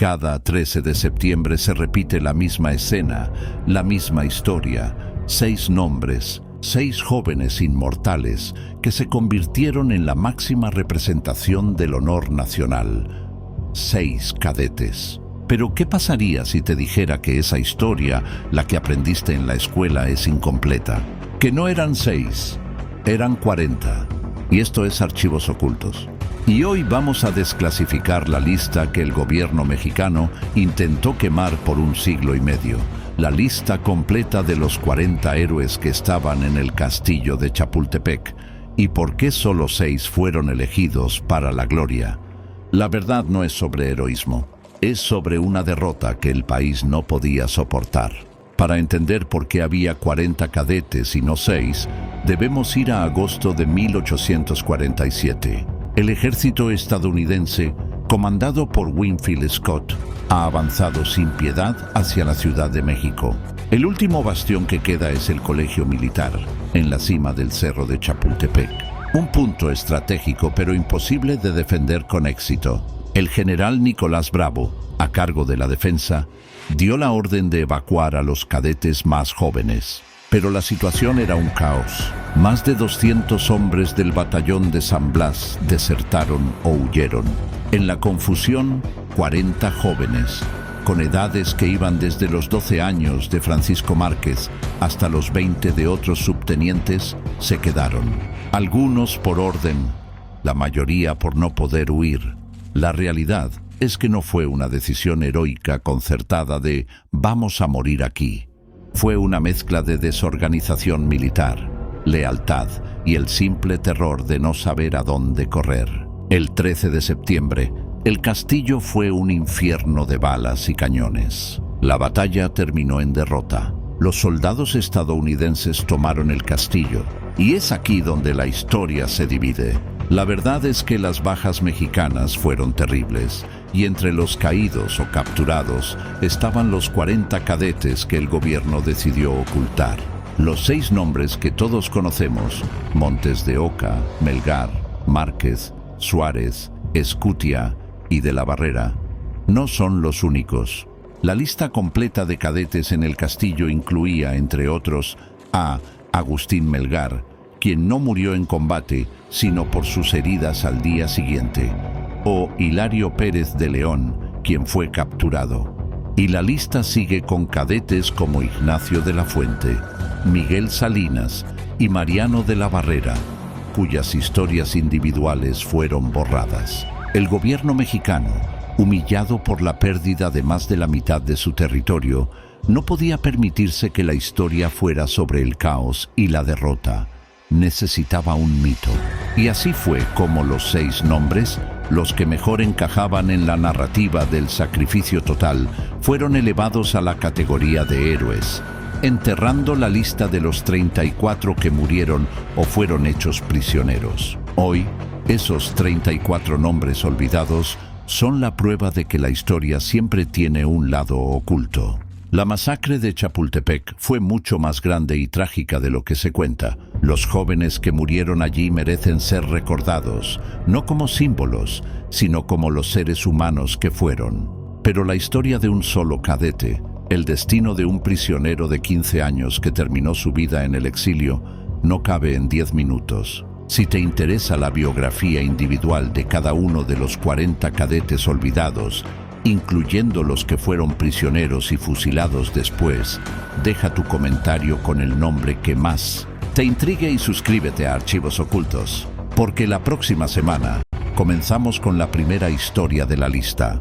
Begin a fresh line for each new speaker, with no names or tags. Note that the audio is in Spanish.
Cada 13 de septiembre se repite la misma escena, la misma historia. 6 nombres, 6 jóvenes inmortales que se convirtieron en la máxima representación del honor nacional. 6 cadetes. Pero ¿qué pasaría si te dijera que esa historia, la que aprendiste en la escuela, es incompleta? Que no eran 6, eran 40. Y esto es Archivos Ocultos. Y hoy vamos a desclasificar la lista que el gobierno mexicano intentó quemar por 1 siglo y medio. La lista completa de los 40 héroes que estaban en el castillo de Chapultepec. ¿Y por qué solo 6 fueron elegidos para la gloria? La verdad no es sobre heroísmo. Es sobre una derrota que el país no podía soportar. Para entender por qué había 40 cadetes y no 6, debemos ir a agosto de 1847. El ejército estadounidense, comandado por Winfield Scott, ha avanzado sin piedad hacia la Ciudad de México. El último bastión que queda es el Colegio Militar, en la cima del cerro de Chapultepec. Un punto estratégico pero imposible de defender con éxito. El general Nicolás Bravo, a cargo de la defensa, dio la orden de evacuar a los cadetes más jóvenes. Pero la situación era un caos. Más de 200 hombres del batallón de San Blas desertaron o huyeron. En la confusión, 40 jóvenes, con edades que iban desde los 12 años de Francisco Márquez hasta los 20 de otros subtenientes, se quedaron. Algunos por orden, la mayoría por no poder huir. La realidad es que no fue una decisión heroica concertada de «vamos a morir aquí». Fue una mezcla de desorganización militar, lealtad y el simple terror de no saber a dónde correr. El 13 de septiembre, el castillo fue un infierno de balas y cañones. La batalla terminó en derrota. Los soldados estadounidenses tomaron el castillo, y es aquí donde la historia se divide. La verdad es que las bajas mexicanas fueron terribles, y entre los caídos o capturados estaban los 40 cadetes que el gobierno decidió ocultar. Los 6 nombres que todos conocemos, Montes de Oca, Melgar, Márquez, Suárez, Escutia y de la Barrera, no son los únicos. La lista completa de cadetes en el castillo incluía, entre otros, a Agustín Melgar, quien no murió en combate, sino por sus heridas al día siguiente, o Hilario Pérez de León, quien fue capturado. Y la lista sigue con cadetes como Ignacio de la Fuente, Miguel Salinas y Mariano de la Barrera, cuyas historias individuales fueron borradas. El gobierno mexicano, humillado por la pérdida de más de la mitad de su territorio, no podía permitirse que la historia fuera sobre el caos y la derrota. Necesitaba un mito. Y así fue como los 6 nombres, los que mejor encajaban en la narrativa del sacrificio total, fueron elevados a la categoría de héroes, enterrando la lista de los 34 que murieron o fueron hechos prisioneros. Hoy, esos 34 nombres olvidados son la prueba de que la historia siempre tiene un lado oculto. La masacre de Chapultepec fue mucho más grande y trágica de lo que se cuenta. Los jóvenes que murieron allí merecen ser recordados, no como símbolos, sino como los seres humanos que fueron. Pero la historia de un solo cadete, el destino de un prisionero de 15 años que terminó su vida en el exilio, no cabe en 10 minutos. Si te interesa la biografía individual de cada uno de los 40 cadetes olvidados, incluyendo los que fueron prisioneros y fusilados después, deja tu comentario con el nombre que más te intrigue y suscríbete a Archivos Ocultos, porque la próxima semana comenzamos con la primera historia de la lista.